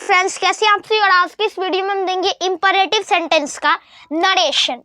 Friends, कैसे आप सभी। और आज की इस वीडियो में हम देंगे इंपरेटिव सेंटेंस का नरेशन।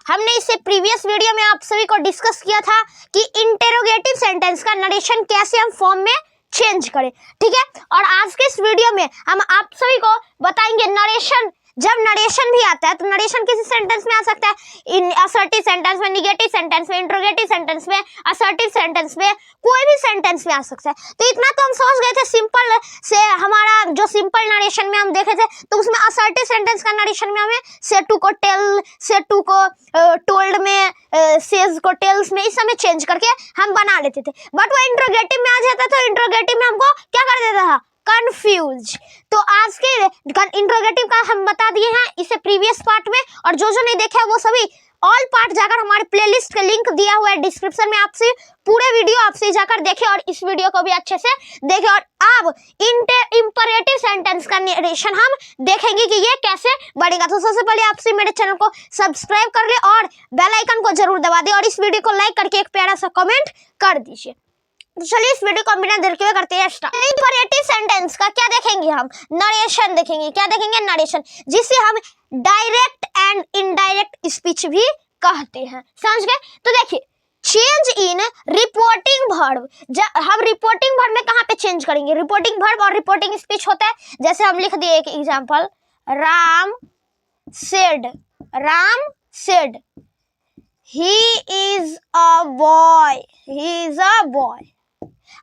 हमने इससे प्रीवियस वीडियो में आप सभी को डिस्कस किया था कि इंटेरोगेटिव सेंटेंस का नरेशन कैसे हम फॉर्म में चेंज करें, ठीक है। और आज के इस वीडियो में हम आप सभी को बताएंगे नरेशन। जब नरेशन भी आता है तो नरेशन किसी सेंटेंस में आ सकता है, इन असर्टिव सेंटेंस में, निगेटिव सेंटेंस में, इंट्रोगेटिव सेंटेंस में, असर्टिव सेंटेंस में, कोई भी सेंटेंस में आ सकता है। तो इतना तो हम समझ गए थे सिंपल से। हमारा जो सिंपल नरेशन में हम देखे थे तो उसमें असर्टिव सेंटेंस का नरेशन में हमें सेटू को टेल, सेटू को टोल्ड में, सेज को टेल्स में, इस समय चेंज करके हम बना लेते थे। बट वो इंट्रोगेटिव में आ जाता था, इंट्रोगेटिव में हमको क्या कर देता था, कंफ्यूज। तो आज के इंट्रोगेटिव का हम बता दिए हैं इसे प्रीवियस पार्ट में, और जो नहीं देखे है वो सभी ऑल पार्ट जाकर हमारे प्लेलिस्ट का लिंक दिया हुआ है डिस्क्रिप्शन में, आपसे पूरे वीडियो आपसे जाकर देखें और इस वीडियो को भी अच्छे से देखें। और अब इंपरेटिव सेंटेंस का नरेशन हम देखेंगे कि ये कैसे बढ़ेगा। तो सबसे पहले आपसे मेरे चैनल को सब्सक्राइब कर ले और बेल आइकन को जरूर दबा दे और इस वीडियो को लाइक करके एक प्यारा सा कमेंट कर दीजिए। तो चलिए इस वीडियो को बिना देर के करते हैं स्टार्ट। इंपरेटिव सेंटेंस का क्या देखेंगे हम, नरेशन देखेंगे। क्या देखेंगे, नरेशन, जिसे हम डायरेक्ट एंड इनडायरेक्ट स्पीच भी कहते हैं, समझ गए। तो देखिए, चेंज इन रिपोर्टिंग वर्ब। हम रिपोर्टिंग वर्ब में कहाँ पे चेंज करेंगे, रिपोर्टिंग वर्ब और रिपोर्टिंग स्पीच होता है। जैसे हम लिख दिए एक example, Ram said he is a boy.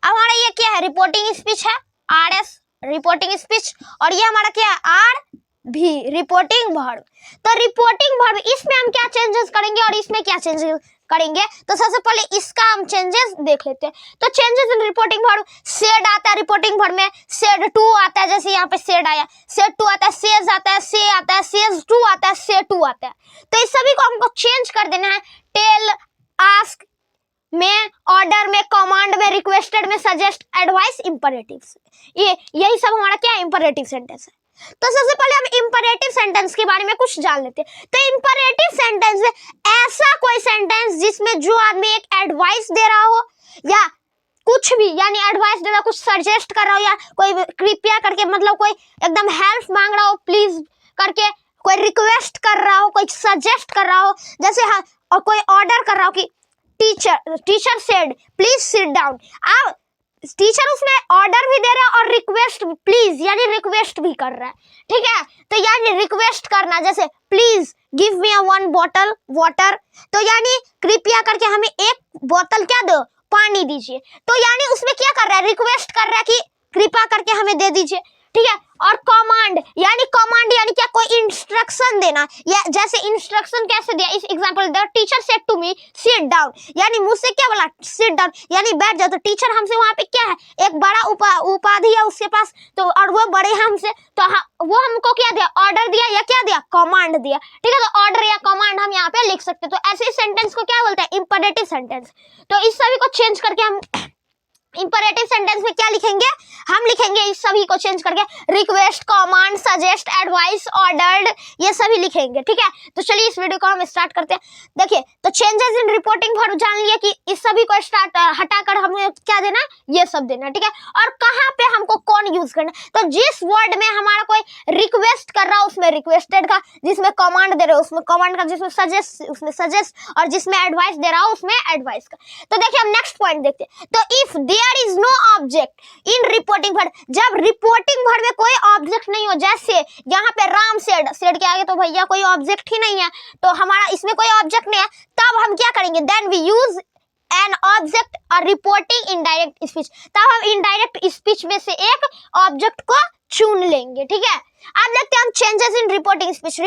अब हमारा ये क्या है, रिपोर्टिंग स्पीच है, RS रिपोर्टिंग स्पीच, और ये हमारा क्या है, RV रिपोर्टिंग वर्ब। तो रिपोर्टिंग वर्ब, इसमें हम क्या चेंजेस करेंगे और इसमें क्या चेंजेस करेंगे। तो सबसे पहले इसका हम चेंजेस देख लेते हैं। तो changes in reporting verb, said आता है रिपोर्टिंग वर्ब में, सेड टू आता है, जैसे यहाँ पे सेड आया, सेड टू आता है, सेज आता है, से आता है, सेज टू आता है, से टू आता है। तो इस सभी को हमको चेंज कर देना है, टेल, आस्क में, ऑर्डर में, कमांड में, रिक्वेस्टेड में, सजेस्ट, एडवाइस, इंपरेटिव्स। यही सब हमारा क्या है, इंपरेटिव सेंटेंस है। तो सबसे पहले हम इंपरेटिव सेंटेंस के बारे में कुछ जान लेते हैं। तो इंपरेटिव सेंटेंस में ऐसा कोई सेंटेंस जिसमें जो आदमी एक एडवाइस दे रहा हो या कुछ भी, यानी एडवाइस दे रहा हो, कुछ सजेस्ट कर रहा हो, या कोई कृपया करके, मतलब कोई एकदम हेल्प मांग रहा हो प्लीज करके, कोई रिक्वेस्ट कर रहा हो, कोई सजेस्ट कर रहा हो, जैसे हाँ, और कोई ऑर्डर कर रहा हो कि teacher said please sit down. अब टीचर उसमें ऑर्डर भी दे रहा है और रिक्वेस्ट, प्लीज यानी रिक्वेस्ट भी कर रहा है, ठीक है। तो यानी रिक्वेस्ट करना, जैसे please give me a 1 bottle water, तो यानी कृपया करके हमें एक बोतल क्या दो, पानी दीजिए। तो यानी उसमें क्या कर रहा है, रिक्वेस्ट कर रहा है कि कृपया करके हमें दे दीजिए, ठीक है। और कमांड यानी क्या, कोई इंस्ट्रक्शन देना, या जैसे इंस्ट्रक्शन कैसे दिया, इस example the teacher said to me sit down, यानी मुझसे क्या बोला, सिट डाउन यानी बैठ जाओ। तो टीचर हमसे वहां पे क्या है, एक बड़ा उपाधि है उसके पास, तो और वो बड़े हैं हमसे, तो वो हमको क्या दिया, ऑर्डर दिया या क्या दिया, कमांड दिया, ठीक है। तो ऑर्डर या कमांड हम यहाँ पे लिख सकते हैं। तो ऐसे सेंटेंस को क्या बोलते हैं, इंपरेटिव सेंटेंस। तो इस सभी को चेंज करके हम इंपरेटिव सेंटेंस में क्या लिखेंगे, हम लिखेंगे इस सभी को चेंज करके request, command, suggest, advice, ordered, ये सभी लिखेंगे, ठीक है। तो चलिए इस वीडियो को हम स्टार्ट करते हैं। देखिए, तो चेंजेस इन रिपोर्टिंग वर्ब जान लिया कि इस सभी को स्टार्ट हटाकर हमें क्या देना, ये सब देना, ठीक है। और कहाँ पे हमको कौन यूज करना, तो जिस वर्ड में हमारा कोई रिक्वेस्ट कर रहा है उसमें रिक्वेस्टेड का, जिसमें कमांड दे रहे हो उसमें कमांड का, जिसमें सजेस्ट उसमें सजेस्ट, और जिसमें एडवाइस दे रहा हो उसमें एडवाइस का। तो देखिए हम नेक्स्ट पॉइंट देखते हैं। तो if there is no object in reporting verb, जब रिपोर्टिंग वर्ब में कोई ऑब्जेक्ट नहीं हो, जैसे यहाँ पे राम सेड के आगे तो भैया कोई ऑब्जेक्ट ही नहीं है, तो हमारा इसमें कोई ऑब्जेक्ट नहीं है, तब हम क्या करेंगे, then we use an object और रिपोर्टिंग इनडायरेक्ट स्पीच। तब हम इनडायरेक्ट स्पीच में से एक ऑब्जेक्ट को चुन लेंगे, ठीक है। अब देखते हैं हम चेंजेस इन रिपोर्टिंग स्पीच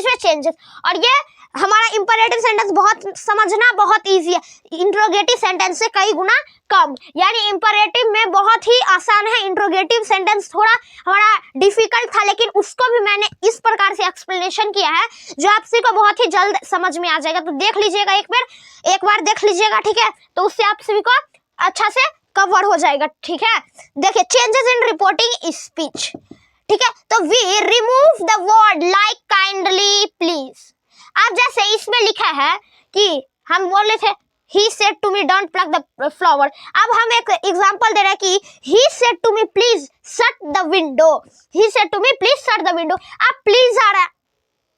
में चेंजेस। और ये हमारा इंपरेटिव सेंटेंस बहुत समझना बहुत इजी है, इंट्रोगेटिव सेंटेंस से कई गुना कम, यानी इंपरेटिव में बहुत ही आसान है, इंट्रोगेटिव सेंटेंस थोड़ा हमारा डिफिकल्ट था, लेकिन उसको भी मैंने इस प्रकार से एक्सप्लेनेशन किया है जो आप सभी को बहुत ही जल्द समझ में आ जाएगा। तो देख लीजिएगा, एक बार देख लीजिएगा, ठीक है। तो उससे आप सभी को अच्छा से कवर हो जाएगा, ठीक है। देखिए, चेंजेस इन रिपोर्टिंग स्पीच, ठीक है। तो we remove the word like, kindly, please. अब जैसे इसमें लिखा है कि हम बोले थे he said to me don't pluck the flower। अब हम एक एग्जांपल दे रहे हैं कि he said to me please shut the window। he said to me please shut the window। अब please आ रहा है,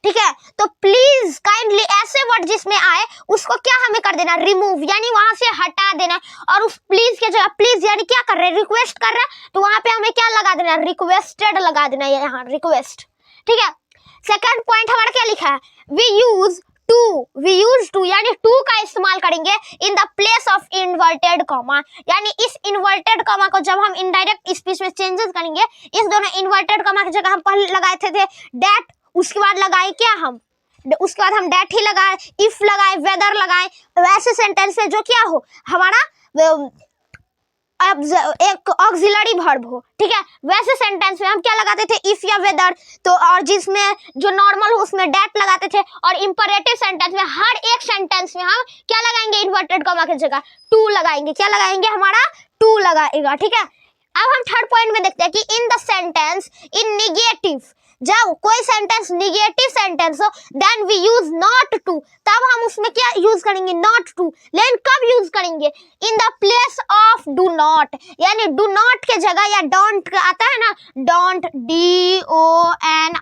ठीक है, तो प्लीज काइंडली ऐसे वर्ड जिसमें आए उसको क्या हमें कर देना, रिमूव, यानी वहां से हटा देना। और उस प्लीज के जगह प्लीज यानी क्या कर रहे हैं, रिक्वेस्ट कर रहा है, तो वहां पे हमें क्या लगा देना, रिक्वेस्टेड लगा देना, यहाँ रिक्वेस्ट, ठीक है। सेकंड पॉइंट हमारा क्या लिखा है, वी यूज टू यानी टू का इस्तेमाल करेंगे इन the place of inverted comma, यानी इस इन्वर्टेड कॉमा को जब हम इनडायरेक्ट स्पीच में चेंजेस करेंगे, इस दोनों इन्वर्टेड कॉमा की जगह हम पहले लगाए थे डेट, उसके बाद लगाए क्या हम, उसके बाद हम डेट ही लगाए, इफ लगाए, वेदर लगाए, वैसे सेंटेंस में जो क्या हो हमारा एक ऑक्सिलरी वर्ब हो, ठीक है, वैसे सेंटेंस में हम क्या लगाते थे, इफ या वेदर, तो और जिसमें जो नॉर्मल हो उसमें डेट लगाते थे। और इंपरेटिव सेंटेंस में हर एक सेंटेंस में हम क्या लगाएंगे, इन्वर्टेड कॉमा की जगह टू लगाएंगे, क्या लगाएंगे, हमारा टू लगाएगा, ठीक है। अब हम थर्ड पॉइंट में देखते हैं कि in the sentence in negative, जब कोई सेंटेंस निगेटिव सेंटेंस हो then we use not to, तब हम उसमें क्या यूज करेंगे, नॉट टू। लेकिन कब यूज करेंगे, इन the place of do not, यानी डू नॉट के जगह या डोंट आता है ना, डोंट DON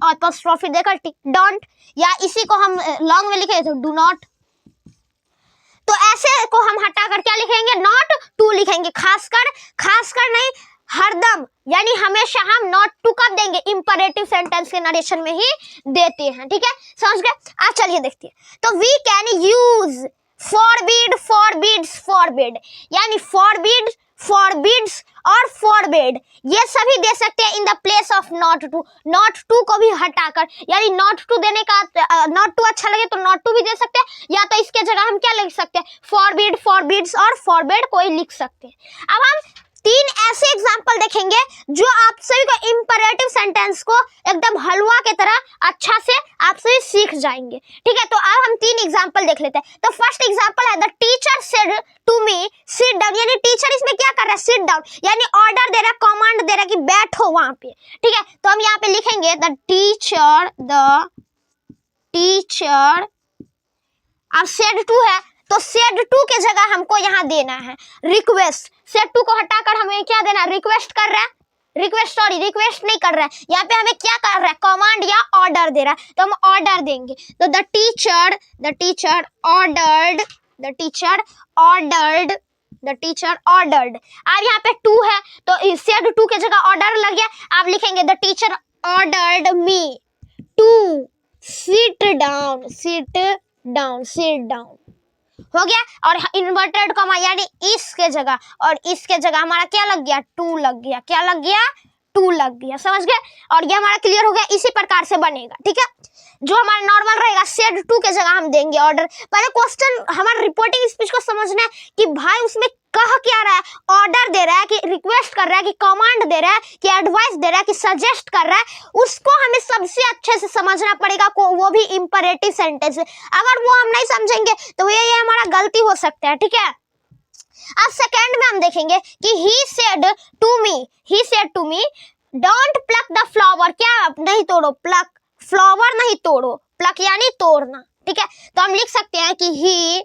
अपॉस्ट्रोफी देकर डोंट, या इसी को हम लॉन्ग में लिखे तो डू नॉट, तो ऐसे को हम हटाकर क्या लिखेंगे, नॉट टू लिखेंगे। खासकर नहीं, हरदम, यानी हमेशा हम नॉट टू कब देंगे, इंपरेटिव सेंटेंस के नरेशन में ही देते हैं, ठीक है, समझ गए। आज चलिए देखते हैं, तो we can use forbid, forbids, forbid, यानी फॉरबिड, फॉरबिड्स और फॉरबिड ये सभी दे सकते हैं in the place of not to. Not to को भी हटाकर, यानी नॉट टू देने का, नॉट टू अच्छा लगे तो नॉट टू भी दे सकते हैं, या तो इसके जगह हम क्या लिख सकते हैं, फॉरबिड, फॉरबिड्स और फॉरबिड कोई लिख सकते हैं। अब हम तीन ऐसे एग्जाम्पल देखेंगे जो आप सभी को इंपरेटिव सेंटेंस को एकदम हलवा के तरह अच्छा से आप सभी सीख जाएंगे, ठीक है। तो अब हम तीन एग्जाम्पल देख लेते हैं। तो फर्स्ट एग्जाम्पल है the teacher said to me sit down, यानी टीचर इसमें क्या कर रहा है, सिट डाउन, यानी ऑर्डर दे रहा है, कमांड दे रहा है कि बैठो वहां पे, ठीक है। तो हम यहाँ पे लिखेंगे द टीचर, अब सेड टू है तो सेड टू के जगह हमको यहाँ देना है रिक्वेस्ट, सेड टू को हटाकर हमें क्या देना, रिक्वेस्ट कर रहा है, रिक्वेस्ट नहीं कर रहा है, यहाँ पे हमें क्या कर रहा है, कमांड या ऑर्डर दे रहा है, तो हम ऑर्डर देंगे। तो द टीचर ऑर्डर्ड, अब यहाँ पे टू है तो सेड टू के जगह ऑर्डर लग गया, आप लिखेंगे the teacher ordered me to sit down, हो गया। और इन्वर्टेड कॉमा यानी इसके जगह और इसके जगह हमारा क्या लग गया, टू लग गया, क्या लग गया, टू लग गया, समझ गए। और ये हमारा क्लियर हो गया, इसी प्रकार से बनेगा, ठीक है। जो हमारा नॉर्मल रहेगा सेड टू के जगह हम देंगे ऑर्डर। पहले क्वेश्चन हमारा रिपोर्टिंग स्पीच को समझना है कि भाई उसमें कह क्या रहा है, ऑर्डर दे रहा है कि रिक्वेस्ट कर रहा है कि कमांड दे रहा है कि एडवाइस दे रहा है कि सजेस्ट कर रहा है, उसको हमें सबसे अच्छे से समझना पड़ेगा, वो भी इंपरेटिव सेंटेंस है। अगर वो हम नहीं समझेंगे तो ये हमारा गलती हो सकता है, ठीक है। अब सेकंड में हम देखेंगे कि he said to me don't pluck the flower, क्या नहीं तोड़ो, प्लक, फ्लावर नहीं तोड़ो, प्लक यानी तोड़ना, ठीक है। तो हम लिख सकते हैं कि he,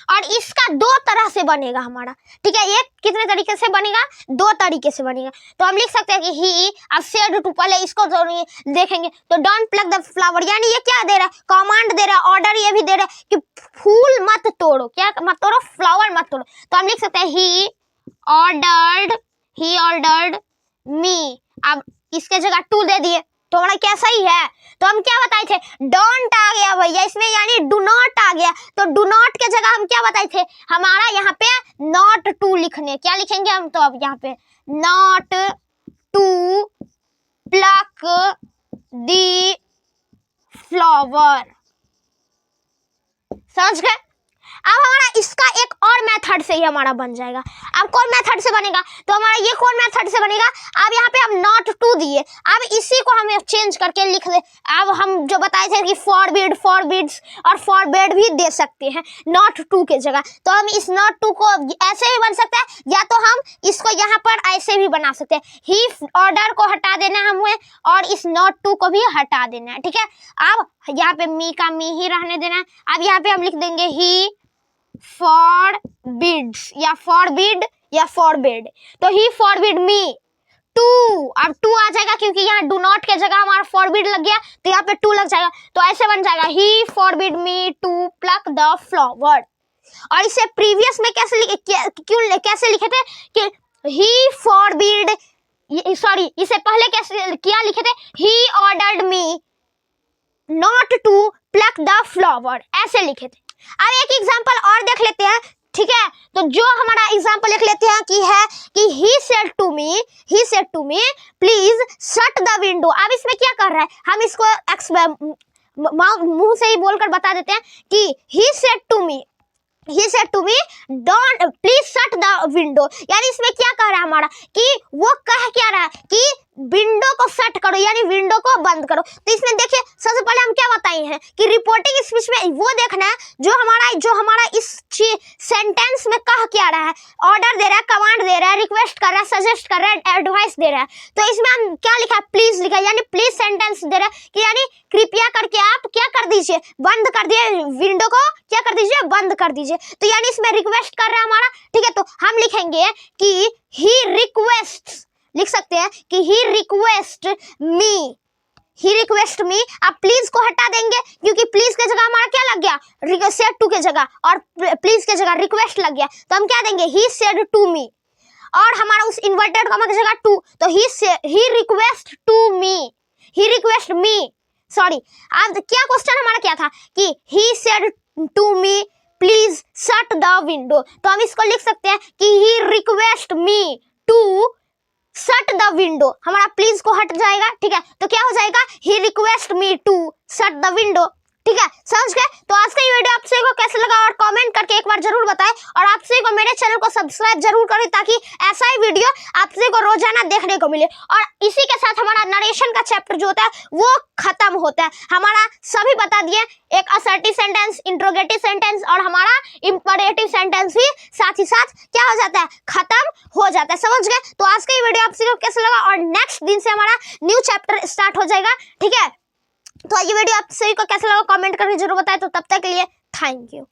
और इसका दो तरह से बनेगा हमारा, ठीक है। एक कितने तरीके से बनेगा, दो तरीके से बनेगा। तो हम लिख सकते हैं कि ही, अब सेड टू, पहले इसको देखेंगे तो डोंट प्लक द फ्लावर, यानी ये क्या दे रहा है, कमांड दे रहा है, ऑर्डर ये भी दे रहा है कि फूल मत तोड़ो, क्या मत तोड़ो, फ्लावर मत तोड़ो। तो हम लिख सकते हैं ही ऑर्डर्ड मी, अब इसके जगह टू दे दिए तो हमारा क्या सही है, तो हम क्या बताए थे, डोंट आ गया भैया इसमें, यानी डू नॉट आ गया, तो डू नॉट के जगह हम क्या बताए थे, हमारा यहाँ पे नॉट टू लिखने, क्या लिखेंगे हम, तो अब यहाँ पे not to pluck the flower, समझ गए। अब हमारा इसका एक और मेथड से ही हमारा बन जाएगा। अब कौन मेथड से बनेगा, तो हमारा ये कौन मेथड से बनेगा, अब यहाँ पे हम नॉट टू दिए, अब इसी को हमें चेंज करके लिख दे। अब हम जो बताए थे कि फॉरबिड, फॉरबिड्स और फॉरबिड भी दे सकते हैं नॉट टू के जगह, तो हम इस नॉट टू को ऐसे भी बन सकता है, या तो हम इसको यहाँ पर ऐसे भी बना सकते हैं, ही ऑर्डर को हटा देना है हमें और इस नॉट टू को भी हटा देना है, ठीक है। अब यहाँ पे मी का मी ही रहने देना है। अब यहाँ पे हम लिख देंगे ही forbids या forbid या forbid, तो he forbid me टू, अब टू आ जाएगा क्योंकि यहाँ डू नॉट के जगह हमारा फॉरबिड लग गया तो यहाँ पे टू लग जाएगा, तो ऐसे बन जाएगा he forbid me to pluck the flower. और इसे प्रीवियस में कैसे लिखे थे कि ही फॉरबिड, सॉरी इसे पहले कैसे क्या लिखे थे, he ordered me not to pluck the flower, ऐसे लिखे थे। अब एक एग्जांपल और देख लेते हैं, ठीक है। तो जो हमारा एग्जांपल लिख लेते हैं कि है कि he said to me please shut the window. अब इसमें क्या कर रहा है, हम इसको मुंह से ही बोलकर बता देते हैं कि he said to me don't please shut the window, यानी इसमें क्या कह रहा है हमारा कि वो कह क्या रहा है कि विंडो को शट करो यानी विंडो को बंद करो। तो इसमें देखिए सबसे पहले हम क्या बताए हैं कि रिपोर्टिंग स्पीच में वो देखना है जो हमारा इस सेंटेंस में कह क्या रहा है, ऑर्डर दे रहा है, कमांड दे रहा है, रिक्वेस्ट कर रहा है, सजेस्ट कर रहा है, एडवाइस दे रहा है। तो इसमें हम क्या लिखा है, प्लीज लिखा है, यानी प्लीज सेंटेंस दे रहा है कि यानी कृपया करके आप क्या कर दीजिए, बंद कर दिए विंडो को, क्या कर दीजिए, बंद कर दीजिए। तो यानी इसमें रिक्वेस्ट कर रहा है हमारा, ठीक है। तो हम लिखेंगे कि ही रिक्वेस्ट, लिख सकते हैं कि ही रिक्वेस्ट मी, आप प्लीज को हटा देंगे क्योंकि प्लीज के जगह हमारा क्या लग गया, सेड टू के जगह, और प्लीज के जगह रिक्वेस्ट लग गया, तो हम क्या देंगे, ही सेड टू मी, और हमारा उस इन्वर्टेड कॉमा की जगह टू, तो ही रिक्वेस्ट मी, सॉरी। अब क्या क्वेश्चन हमारा क्या था कि he said to me please shut the window, तो हम इसको लिख सकते हैं कि he request me to shut the window, हमारा प्लीज को हट जाएगा, ठीक है। तो क्या हो जाएगा, he request me to shut the window, ठीक है, समझ गए। तो आज का ये वीडियो आप सभी को कैसा लगा और कमेंट करके एक बार जरूर बताएं, और आप सभी को मेरे चैनल को सब्सक्राइब जरूर करें ताकि ऐसा ही वीडियो आप सभी को रोजाना देखने को मिले। और इसी के साथ हमारा नरेशन का चैप्टर जो होता है वो खत्म होता है, हमारा सभी बता दिए, एक असर्टिव सेंटेंस, इंट्रोगेटिव सेंटेंस और हमारा इंपरेटिव सेंटेंस भी साथ ही साथ क्या हो जाता है, खत्म हो जाता है, समझ गए। तो आज का ये वीडियो आप सभी को कैसा लगा, और नेक्स्ट दिन से हमारा न्यू चैप्टर स्टार्ट हो जाएगा, ठीक है। तो ये वीडियो आप सभी को कैसा लगा कमेंट करके जरूर बताएं। तो तब तक के लिए थैंक यू।